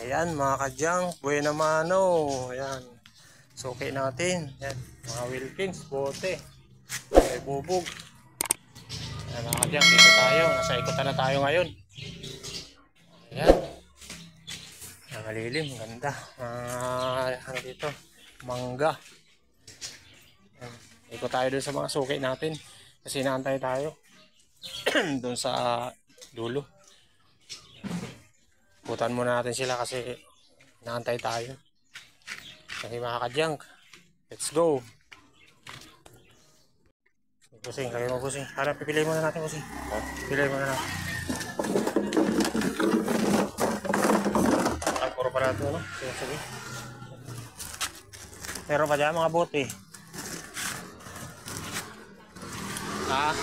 Ayan mga kadyang, buena mano. Ayan. Suki natin. Ayan. Mga Wilkins, bote. May bubog. Ayan mga kadyang, dito tayo. Nasa ikutan na tayo ngayon. Ayan. Malilim, ganda. Ano dito? Mangga. Ayan. Ikot tayo dun sa mga suki natin. Kasi naantay tayo. Doon sa dulo. Butan muna natin sila kasi naantay tayo. Kasi mga kadyang, let's go. Busing, lagay mo busing. Harap, pipiliin muna natin busing. Pipiliin muna natin. Ay, puro pa natin, no? Sige, sige. Meron pa dyan mga bote. Ha?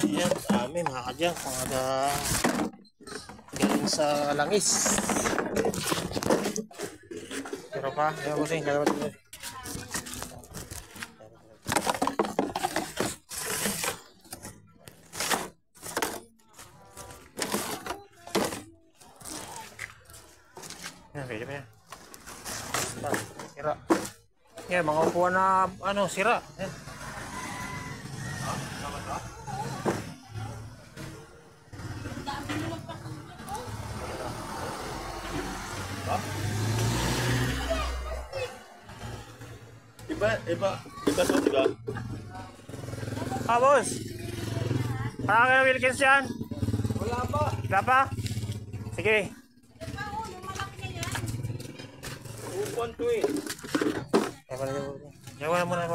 Ayan, dami mga kadyang. Mga galing sa langis. Pero pa, ayan busing, kalamat mo. Ayan, pwede pa yan. Sira. Ayan, mga upuan na, ano, sira. Ayan. Iba to, diba? Ah, boss. Parang kayo Wilkins yan? Wala pa. Wala pa? Sige. Upuan to eh. Yawa mo na.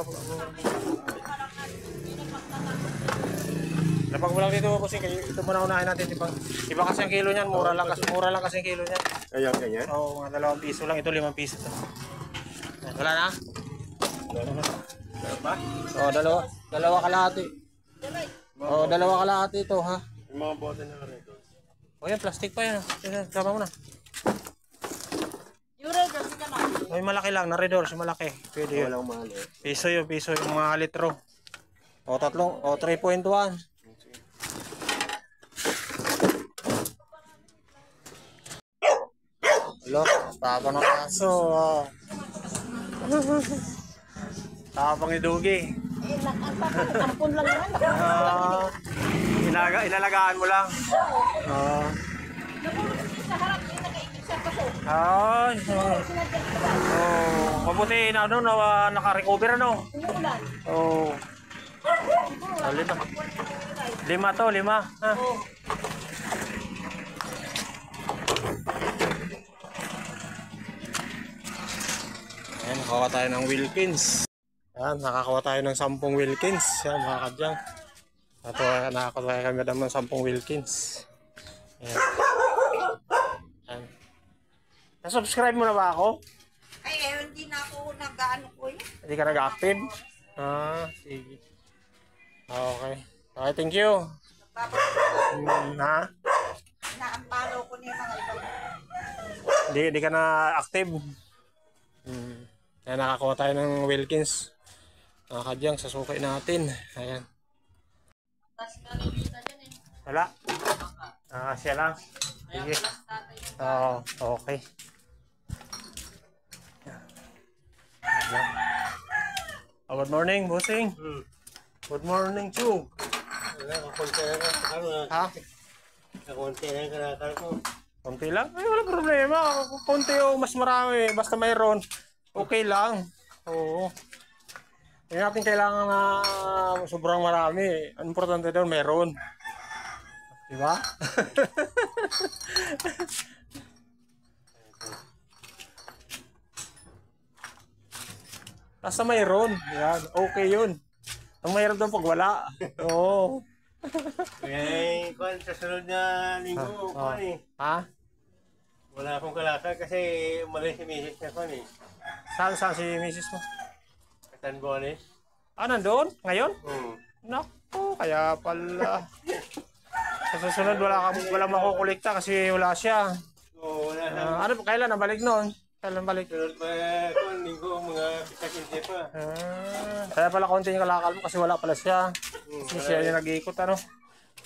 Lapag mo lang dito kasi ito muna unahin natin. Iba kasi ang kilo niyan. Mura lang kasi ang kilo niyan. Ayan, ganyan? Oo, mga 2 piso lang. Ito 5 piso. Wala na? Wala pa? Oo, dalawa kalahati. Oo, dalawa kalahati ito ha. Yung mga bote na rito. O yan, plastic pa yan. Sama mo na. May malaki lang, na-redor, si malaki. Pwede yun. Walang mahal eh. Piso yung mga litro. O 3.1. Look, tapang ng aso. Tapang ni Dugi. Ampun lang yan. Ilalagaan mo lang. Ay, mabuti na naka-recover ano. Oh. 5 to, 5. Ha? Ayan, nakakuha tayo ng Wilkins. Ayan, nakakuha tayo ng 10 Wilkins. Ayan, mga kadyang. Nakakuha tayo kami ng 10 Wilkins. Ayan. Ayan. Na-subscribe mo na ba ako? Ay, hindi na ako nag-ano ko yun. Hindi ka nag-active? Sige. Okay. Okay, thank you. Ha? Naampalo ko niya mga ibang. Hindi ka na active. Ayan, nakakuha tayo ng Wilkins. Kadyang, sasukay natin. Ayan. Wala? Siya lang. Sige. Okay. Good morning, bossing. Good morning, Chu. Ha? Kakunti na yung kanakal ko. Konti lang? Ay, wala problema. Konti o mas marami. Basta mayroon. Okay lang. Oo. Hindi natin kailangan na sobrang marami. Ang importante doon, mayroon. Diba? Basta mayroon. Yan. Okay yun. Ang mayroon doon pag wala. Oo. Kaya kung sa sunod na linggo, kung eh. Ha? Wala akong kalakal kasi umalis si Mrs. na kung eh. Saan si Mrs. mo? San Bones. Nandun? Ngayon? Naku, kaya pala. Sa susunod wala makukulikta kasi wala siya. Oo, wala na. Kailan nabalik noon? Kailan balik? Sunod pa kung sunod linggo, mga kita-kinti pa. Kaya pala konti yung kalakal mo kasi wala pala siya. Kasi siya yung nag-iikot, ano.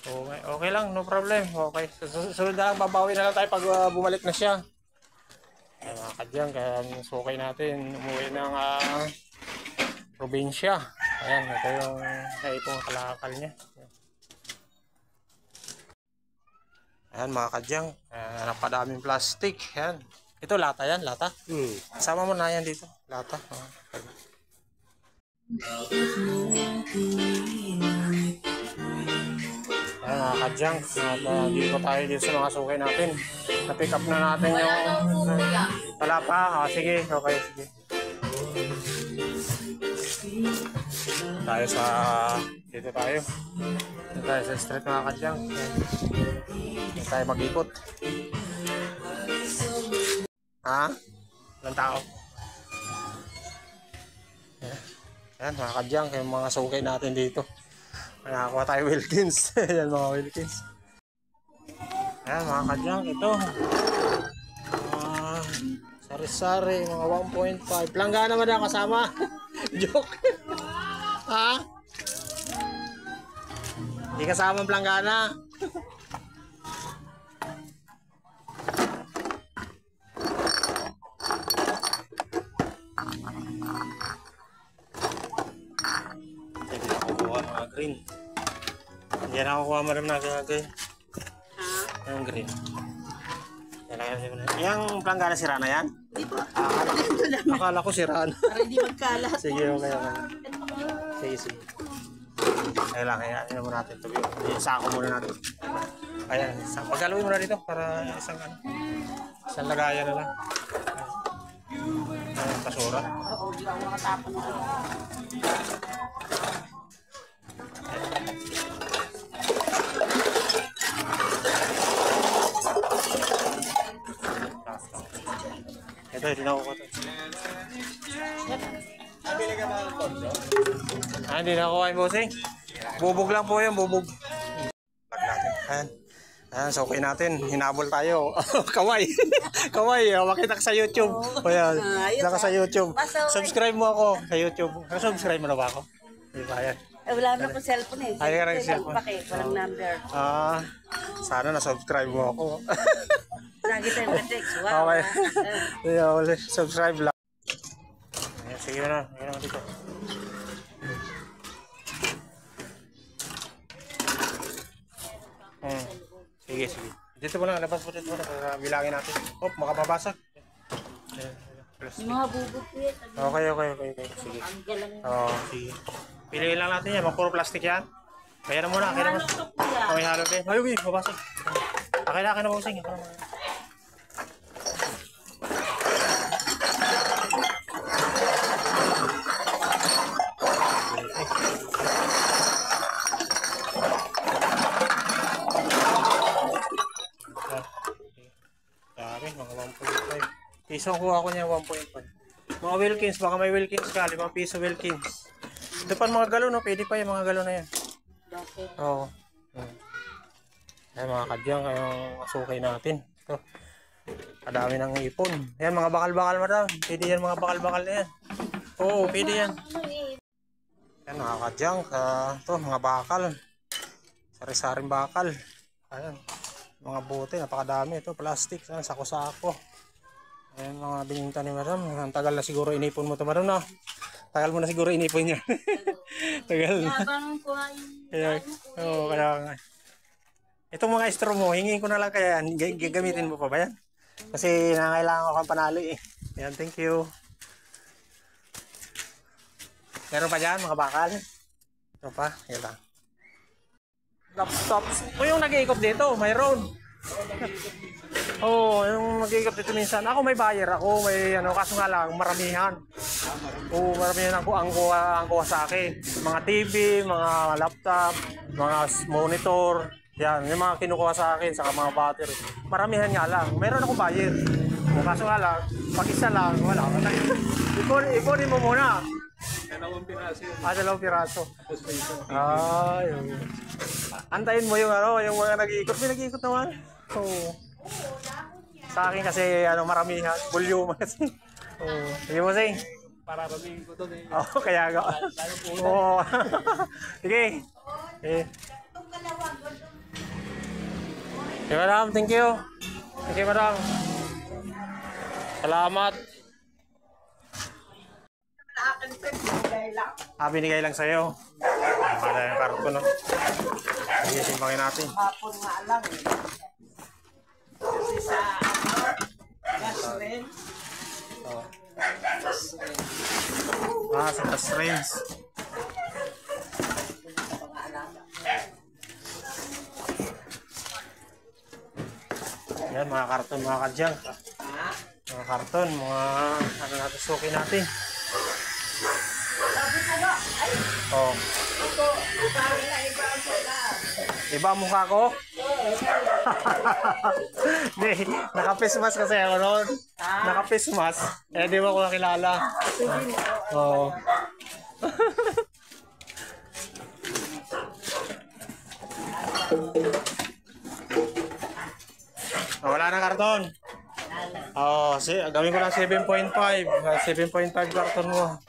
Okay, okay lang, no problem. Okay. Sunod na lang, babawi na lang tayo pag bumalik na siya. Ay, mga kadyang, kaya sukay natin. Umuwi ng probinsya. Ayan, ito yung naipong kalakal niya. Ayan mga kadyang, napadaming plastic. Ayan. Ito lata yan, lata. Sama mo na yan dito, lata. Ayan mga kadyang, dito tayo dito sa mga sukay natin. Na-pick up na natin yung palapa. Sige, okay, sige. Tayo sa dito tayo sa street mga kadyang. Dito tayo mag-ikot. Ilang tao? Ayan mga kadyang, yung mga sukay natin dito. Nakakuha tayo Wilkins. Ayan mga Wilkins. Ayan mga kadyang, ito sari-sari, mga 1.5. Planggana naman na kasama. Joke. Hindi kasama ang planggana. Hindi na kukuha mga green. Hindi na kukuha mo rin na green. Yung green. Yung planggana sira na yan? Di ba? Akala ko sira na. Para hindi magkalat. Sige, okay. Sige. Kailangan, kaya mo natin ito. Isako muna natin. Ayan, paggalawin mo na dito para isang lagayan na lang. Ayan, basura. Oo, di ako makatapon na. Ito, hindi na ako ko ito. Nabili ka ba ng kondo? Hindi na ako kain, bossing. Bubog lang po yun, bubog. Ayan, so okay natin. Hinabol tayo. Kaway. Kaway, makita ka sa YouTube. O yan, kita ka sa YouTube. Subscribe mo ako sa YouTube. Subscribe mo na ba ako? Di ba yan? Wala na po cellphone eh. Ay, ka na yung cellphone. Walang number. Sana na-subscribe mo ako. Lagi tayo mag-text. Wow. Okay. Yeah, subscribe lang. Ayan, sige na. Ayan naman dito. Sige. Dito mo lang, labas mo dito mo lang. Bilangin natin. Oh, makababasag. Yung mga bubog po yan. Okay. Sige. Sige. Piliin lang natin yan. Puro plastic yan. Kaya na muna. Kaya na muna. Okay, halo din. Ay, babasag. Akin na busing. Dami, mga 1.5. Piso kuha ko niya 1.5. Mga Wilkins, baka may Wilkins ka. 5 piso Wilkins. Ito pa mga galon, no? Pwede pa yung mga galon na yan. Oo. Ayan mga kadyang, yung asukay natin. Ito. Kadami ng ipon. Ayan mga bakal-bakal madam. Pwede yan mga bakal-bakal na yan. Oo, pwede yan. Ayan mga kadyang. Ito, mga bakal. Sari-saring bakal. Ayan. Mga bote, napakadami. Ito, plastic. Ayan, sako-sako. Ayan mga bininta ni madam. Ang tagal na siguro inipon mo ito madam na. Tagal mo na siguro inipon niya. Tagal na. Kaya nga. Itong mga straw mo, hingin ko na lang kaya yan. Gagamitin mo pa ba yan? Kasi nangailangan ko kang panalo eh. Ayan, thank you. Meron pa dyan, mga bakal. Ito pa, yan lang. Laptops. O yung nag-iikot dito, mayroon. Yung nag-iikot dito minsan. Ako may buyer, ako may kaso nga lang, maramihan. Maramihan ang kuha sa akin. Mga TV, mga laptop, mga monitor. Yan, yung mga kinukuha sa akin, saka mga battery. Maramihan nga lang. Meron akong buyer. Kaso nga lang, pag isa lang, wala. Ikunin mo muna. Dalawang piraso yun. Dalawang piraso. Yun. Antayin mo yung yung mga nag-iikot. May nag-iikot naman. Sa akin kasi maramihan. Volume kasi. Sige mo, Sing. Pararating ko doon eh. Oo, kaya nga. Oo. Sige. Okay. Okay, madam. Thank you. Okay, madam. Salamat. Binigay lang sa'yo. Para yung karton, no? Sige, timbangin natin. Hapon nga lang eh. Kasi sa gas rin. Oh. Sa gas range. Yan, mga karton, mga kadyang. Mga karton, mga ano natin, suki natin. Oh. Iba ang mukha ko? Hindi, naka-face kasi ako noon. Naka-face mask. Eh, di ba ko nakilala? Oo. Wala na karton. Oo, gawin ko lang 7.5. 7.5 karton mo.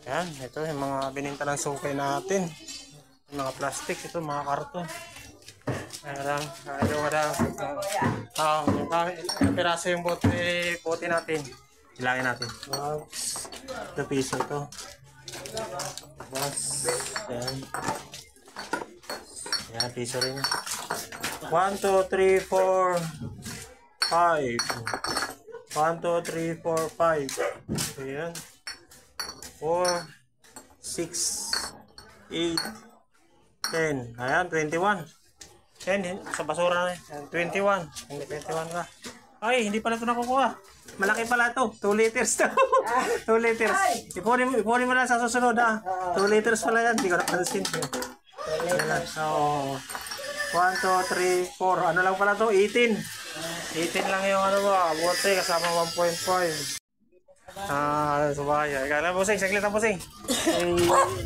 Yan, ito yung mga bininta ng sukay natin. Yung mga plastic, ito mga karton. Ayan, yung piraso yung bote natin. Ilangin natin. Wow. Ito piso ito. Ayan. Ayan, piso rin. 1, 2, 3, 4, 5. 1, 2, 3, 4, 5. Ayan. 4, 6, 8, 10. Ayan, 21. 10, sa basura na. 21. Hindi, 21 ka. Ay, hindi pala ito nakukuha. Malaki pala ito. 2 liters to. 2 liters. Ipunin mo na sa susunod, ha. 2 liters pala yan. Hindi ko napansin. Ayan, so, 1, 2, 3, 4. Ano lang pala ito? 18. 18 lang yung ano ba. Bote kasama 1.5. Subaya. Ikaw na, Busing. Saglit na, Busing.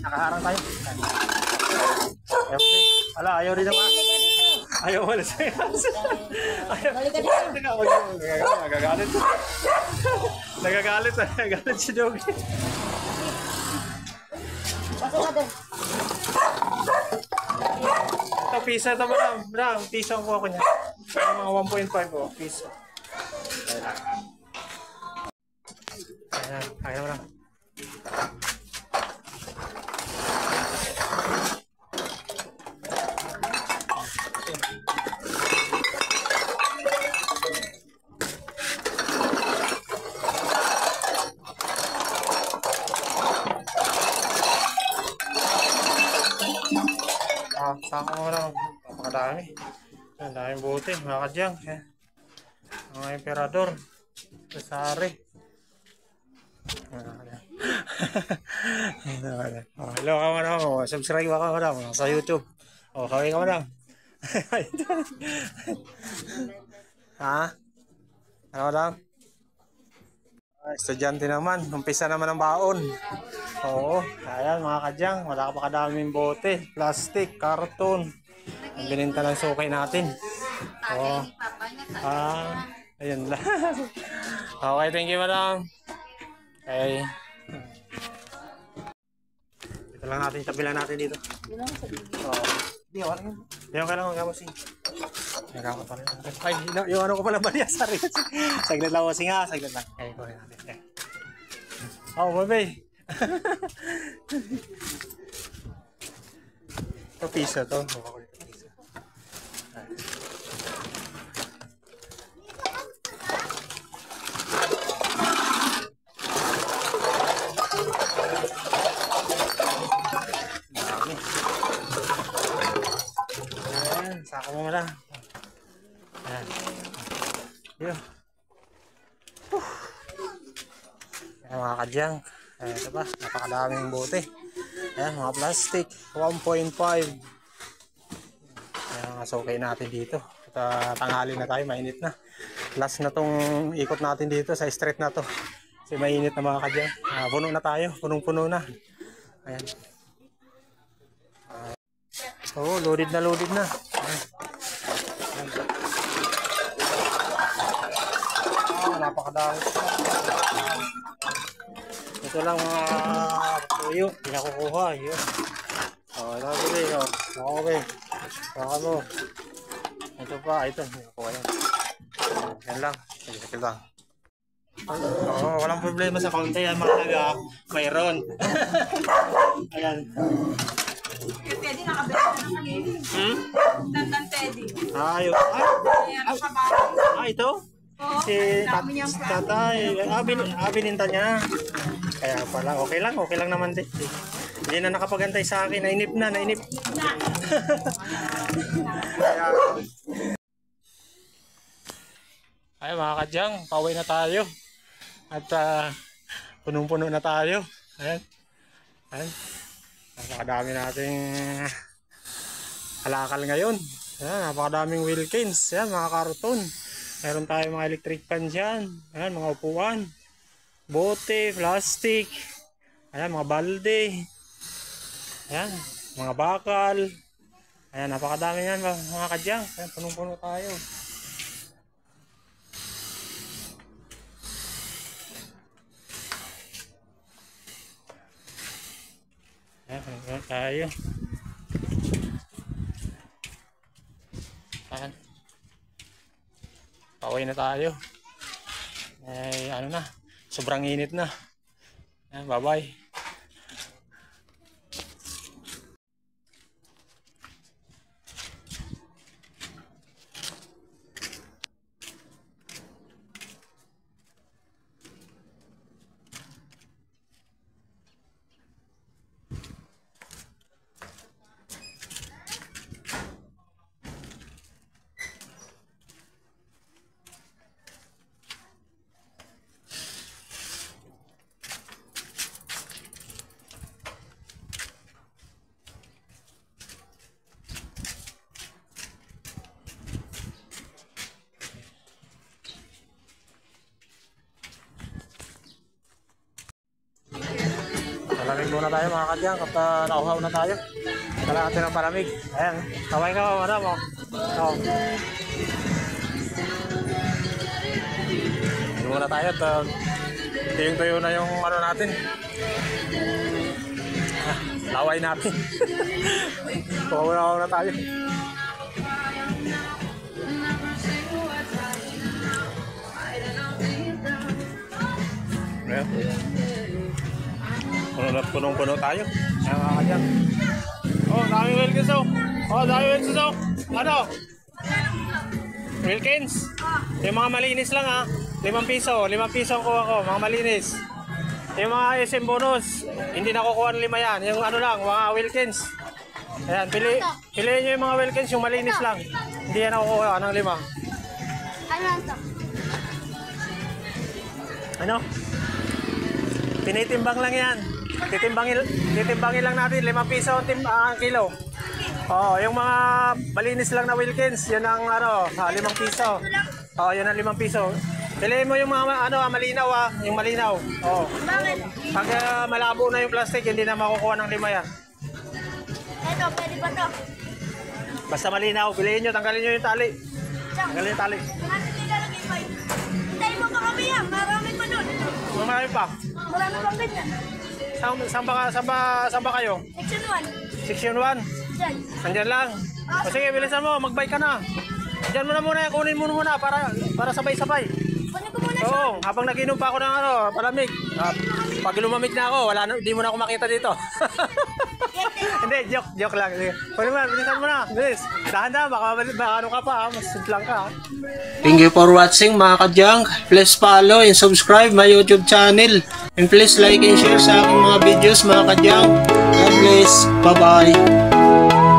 Nakaharang tayo. Ala, ayaw rin naman. Ayaw wala sa'yo. Balik ka dito. Nagagalit. Nagagalit si Jogi. Pasok ka doon. Ito, piso ito ba lang? Piso ang kuha ko niya. Mga 1.5 o, piso. Ayan, kaya mo lang. Saka mo lang. Napakadami. Ang daming buti, mga kadyang. Mga emperador. Sari. Hello ka madam. Subscribe ka madam sa YouTube. Kawin ka madam. Ha? Ano madam? Estudyante naman. Umpisa naman ang baon. Oo. Ayan mga kadyang. Wala ka pa kadaming bote. Plastic, karton. Ang bininta ng sukay natin. Oo. Ayun lang. Okay, thank you madam. Okay. Ito lang natin, tabilan natin dito. Hindi, wala yun. Hindi, okay lang, Bossing. Nagkakot pa rin natin. Ay, yung ano ko pala baliya, sorry. Saglit lang, Bossing ha, saglit lang. Okay, kunin natin. Babay. Ito piso to. Saka mo lang. Ayan. Yun. Ayan mga kadyang. Ayan, ito ba? Napakadaming bote. Ayan mga plastic. 1.5. Ayan mga sukay natin dito. At tanghali na tayo. Mainit na. Last na tong ikot natin dito sa street na to. Kasi mainit na mga kadyang. Puno na tayo. Punong-puno na. Ayan. Loaded na loaded na. Napakadami. Ito lang mga tuyo. Pinakukuha. Yun. Nabili. Okay. Baka mo. Ito pa. Ito. Pinakuha yan. Yan lang. Sige lang. Walang problema sa kaunti. Yan mga taga. Mayroon. Ayan. Pwede nakabili na naman eh. Tantan Teddy. Ayun. Ito? Si tatay. Bininta niya. Kaya pala. Okay lang naman din. Hindi na nakapagantay sa akin. Nainip. Ay mga kadyang, pauwi na tayo. At punong-puno na tayo. Ayan. Napakadami nating halakal ngayon. Ayan, napakadaming Wilkins. Ayan, mga karton. Meron tayo mga electric pan dyan. Ayan, mga upuan. Bote, plastic. Ayan, mga balde. Ayan, mga bakal. Ayan, napakadami yan mga kadyang. Ayan, punong-puno tayo. Ayan, tayo. Ayan. Pauwi na tayo. Ano na, sobrang init na. Ayan, bye-bye. Palamig muna tayo mga kadyang kapag nauhaw na tayo. Kailangan natin ng palamig. Ayan, kaway ka madam. Hindi muna tayo at tuyong-tuyo na yung ano natin. Laway natin. Kuhaw na tayo. Ayan. Punong-puno tayo. Ayan mga kadyang. Daming Wilkins daming Wilkins Ano? Wilkins? Yung mga malinis lang ha. 5 piso. 5 piso ang kuha ko. Mga malinis. Yung mga SM bonus. Hindi nakukuha ng 5 yan. Yung ano lang, mga Wilkins. Ayan, piliin nyo yung mga Wilkins. Yung malinis lang. Hindi yan nakukuha ng 5. Ano ito? Ano? Tinitimbang lang yan. Titimbangin lang natin 5 piso ang kilo. Yung mga malinis lang na Wilkins, yun ang 5 piso. Yun ang 5 piso. Piliin mo yung mga malinaw yung malinaw. Bakit? Pag malabo na yung plastic, hindi na makukuha ng 5 yan. Ito, pwede ba ito? Basta malinaw, piliin nyo, tanggalin nyo yung tali. Tanggalin yung tali. Natin nilalagay pa yun. Tayo mo pa kami yan, marami pa doon. Marami pa. Marami pang ganyan. Saan ba kayo? Section 1. Section 1? Diyan. Andyan lang. Sige, bilisan mo, mag-bike ka na. Diyan mo na muna, kunin mo muna para sabay-sabay. Kunin ko muna siya. Oo, habang nag-inom pa ako ng palamig. Pag lumamig na ako, hindi mo na ako makita dito. Hindi, joke lang. Kunin mo na, bilisan mo na. Bilis. Dahan-dahan, baka ano ka pa, mas simplang ka. Thank you for watching mga kadyang. Please follow and subscribe my YouTube channel. And please like and share sa aking mga videos mga kadyang. God bless. Bye-bye.